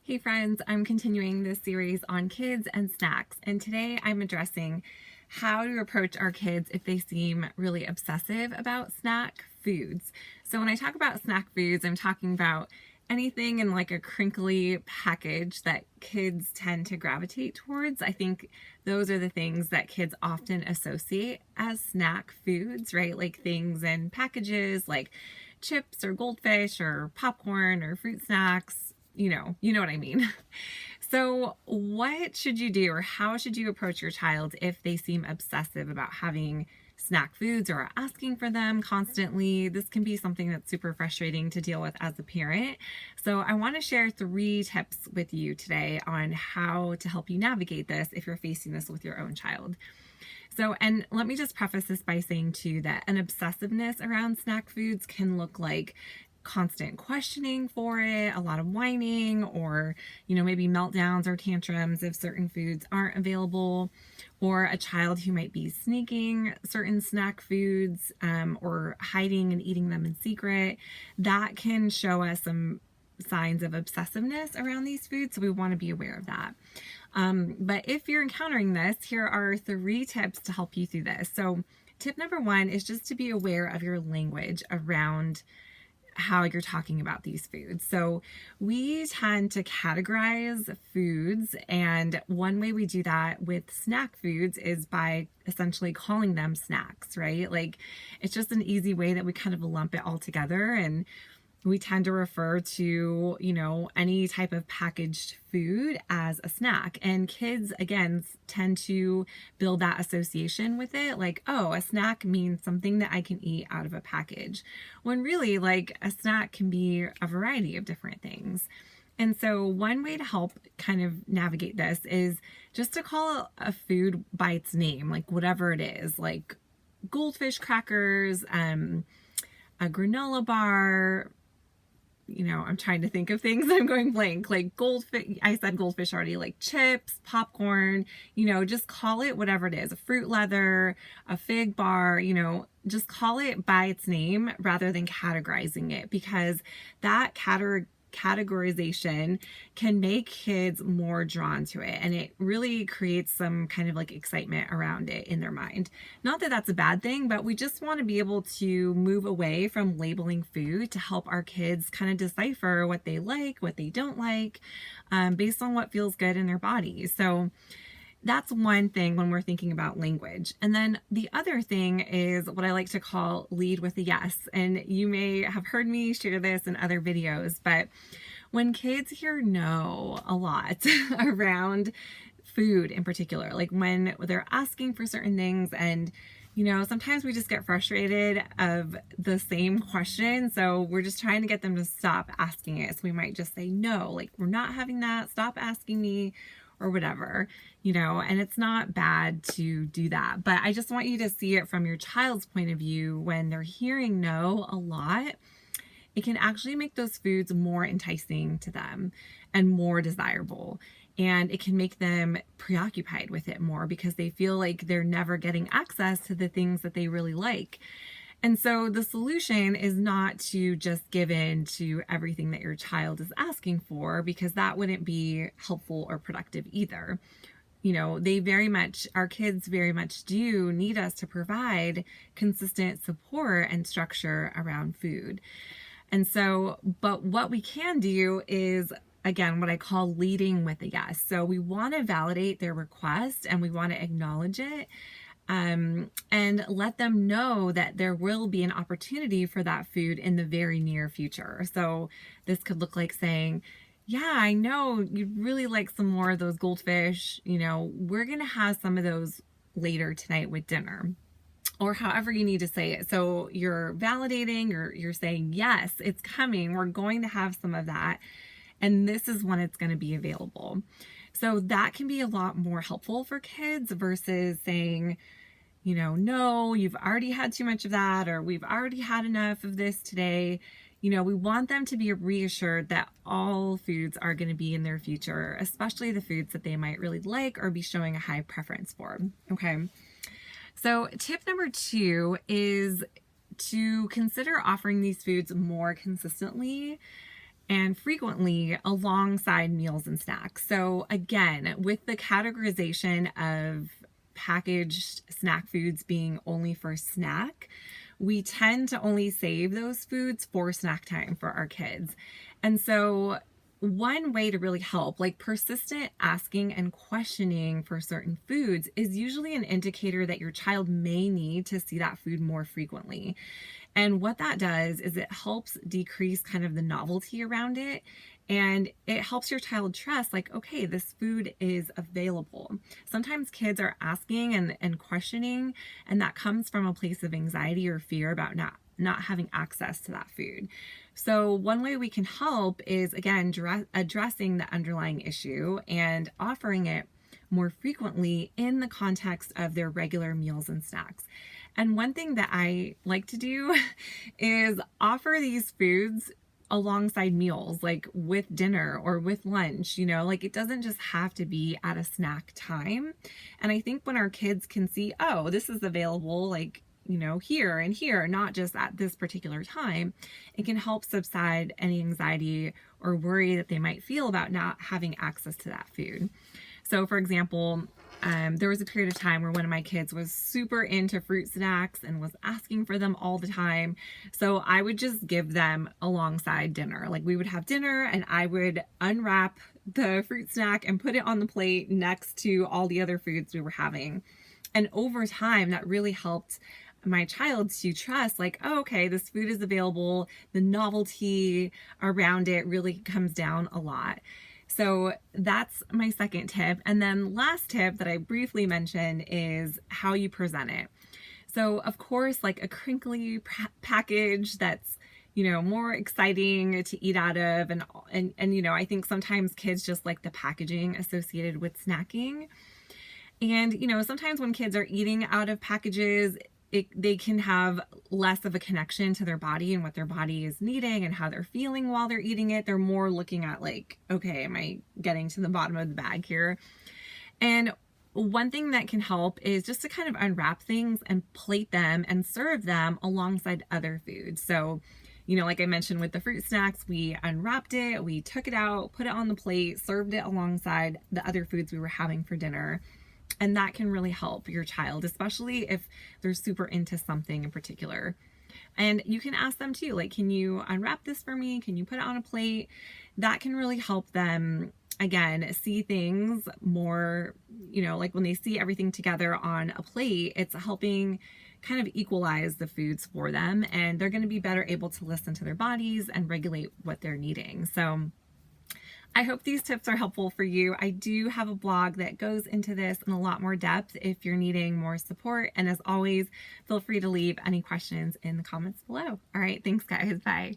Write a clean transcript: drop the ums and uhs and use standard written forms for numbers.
Hey friends, I'm continuing this series on kids and snacks, and today I'm addressing how to approach our kids if they seem really obsessive about snack foods. So when I talk about snack foods, I'm talking about anything in like a crinkly package that kids tend to gravitate towards. I think those are the things that kids often associate as snack foods, right? Like things in packages like chips or goldfish or popcorn or fruit snacks. You know what I mean. So, what should you do or how should you approach your child if they seem obsessive about having snack foods or are asking for them constantly? This can be something that's super frustrating to deal with as a parent. So, I want to share 3 tips with you today on how to help you navigate this if you're facing this with your own child. So, and let me just preface this by saying too that an obsessiveness around snack foods can look like constant questioning for it, a lot of whining, or, maybe meltdowns or tantrums if certain foods aren't available, or a child who might be sneaking certain snack foods or hiding and eating them in secret. That can show us some signs of obsessiveness around these foods, so we want to be aware of that. But if you're encountering this, here are 3 tips to help you through this. So, tip number 1 is just to be aware of your language around how you're talking about these foods. So we tend to categorize foods, and one way we do that with snack foods is by essentially calling them snacks, right? Like it's just an easy way that we kind of lump it all together, and we tend to refer to, any type of packaged food as a snack. And kids, again, tend to build that association with it. Like, oh, a snack means something that I can eat out of a package. When really, like, a snack can be a variety of different things. And so one way to help kind of navigate this is just to call a food by its name, like whatever it is, like goldfish crackers, a granola bar. I'm trying to think of things. I'm going blank. Like goldfish, I said goldfish already, like chips, popcorn, just call it whatever it is, a fruit leather, a fig bar, just call it by its name rather than categorizing it, because that categorization can make kids more drawn to it, and it really creates some kind of like excitement around it in their mind. Not that that's a bad thing, but we just want to be able to move away from labeling food to help our kids kind of decipher what they like, what they don't like, based on what feels good in their bodies. So that's one thing when we're thinking about language. And then the other thing is what I like to call lead with a yes. And you may have heard me share this in other videos, but when kids hear no a lot around food in particular, like when they're asking for certain things, and sometimes we just get frustrated of the same question. So we're just trying to get them to stop asking it. So we might just say, no, like we're not having that. Stop asking me, or whatever, and it's not bad to do that. But I just want you to see it from your child's point of view. When they're hearing no a lot, it can actually make those foods more enticing to them and more desirable. And it can make them preoccupied with it more because they feel like they're never getting access to the things that they really like. And so the solution is not to just give in to everything that your child is asking for, because that wouldn't be helpful or productive either. Our kids very much do need us to provide consistent support and structure around food. And so, but what we can do is, again, what I call leading with a yes. So we want to validate their request and we want to acknowledge it. And let them know that there will be an opportunity for that food in the very near future. So this could look like saying, yeah, I know you'd really like some more of those goldfish. We're going to have some of those later tonight with dinner, or however you need to say it. So you're validating, you're saying, yes, it's coming. We're going to have some of that. And this is when it's going to be available. So that can be a lot more helpful for kids versus saying, no, you've already had too much of that, or we've already had enough of this today. We want them to be reassured that all foods are going to be in their future, especially the foods that they might really like or be showing a high preference for. Okay. So tip number 2 is to consider offering these foods more consistently and frequently alongside meals and snacks. So again, with the categorization of packaged snack foods being only for snack, we tend to only save those foods for snack time for our kids. And so one way to really help, like persistent asking and questioning for certain foods, is usually an indicator that your child may need to see that food more frequently. And what that does is it helps decrease kind of the novelty around it. And it helps your child trust, like, okay, this food is available. Sometimes kids are asking and questioning, and that comes from a place of anxiety or fear about not having access to that food. So one way we can help is, again, addressing the underlying issue and offering it more frequently in the context of their regular meals and snacks. And one thing that I like to do is offer these foods alongside meals, like with dinner or with lunch, like it doesn't just have to be at a snack time. And I think when our kids can see, oh, this is available, like, here and here, not just at this particular time, it can help subside any anxiety or worry that they might feel about not having access to that food. So for example, there was a period of time where one of my kids was super into fruit snacks and was asking for them all the time. So I would just give them alongside dinner. Like we would have dinner and I would unwrap the fruit snack and put it on the plate next to all the other foods we were having. And over time, that really helped my child to trust, like, oh, okay, this food is available. The novelty around it really comes down a lot. So that's my second tip. And then last tip that I briefly mentioned is how you present it. So of course, like a crinkly package that's, more exciting to eat out of. And I think sometimes kids just like the packaging associated with snacking. And, sometimes when kids are eating out of packages, they can have less of a connection to their body and what their body is needing and how they're feeling while they're eating it. They're more looking at like, okay, am I getting to the bottom of the bag here? And one thing that can help is just to kind of unwrap things and plate them and serve them alongside other foods. So, like I mentioned with the fruit snacks, we unwrapped it, we took it out, put it on the plate, served it alongside the other foods we were having for dinner. And that can really help your child, especially if they're super into something in particular. And you can ask them too, like, can you unwrap this for me? Can you put it on a plate? That can really help them, again, see things more, like when they see everything together on a plate, it's helping kind of equalize the foods for them. And they're going to be better able to listen to their bodies and regulate what they're needing. So I hope these tips are helpful for you. I do have a blog that goes into this in a lot more depth if you're needing more support. And as always, feel free to leave any questions in the comments below. All right, thanks guys. Bye.